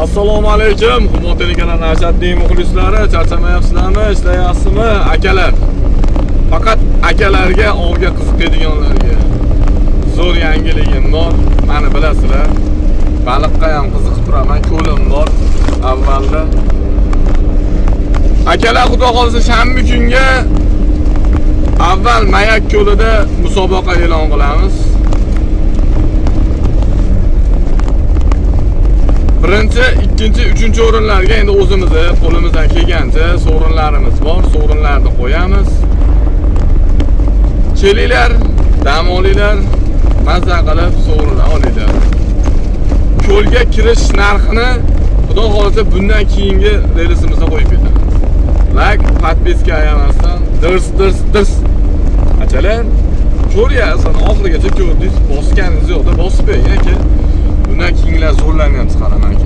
Assalomu alaykum, hurmatli kanal Ashaddiy muxlislari, charchamayapsizlarmi, ishlayapsizmi akalar? Faqat akalarga, ovga qiziqadiganlarga zo'r yangiligim bor. Meni bilasizlar. Baliqqa ham qiziqib turaman, ko'lim bor. Avvalda akalar, xudo xolisa shanba kunga avval Mayak ko'lida musobaqa e'lon qilamiz. Birinchi, ikkinchi, uchinchi o'rinlarga endi o'zimizni qo'limizdan kelgancha sovrinlarimiz bor. Sovrinlarni qo'yamiz. Kelinglar, dam olinglar, mazza qilib sovrinlar olinglar. Ko'lga kirish narxini xudo xolisa bundan keyingi reysimizga qo'yib ketamiz. Like, podpiska ayamasdan dirs. Achalar, ko'ryapsiz, oxirigacha ko'rdingiz, bosganingiz yo'qda bosib qo'ying aka. Bundan keyingilar zo'rlangan chiqaram.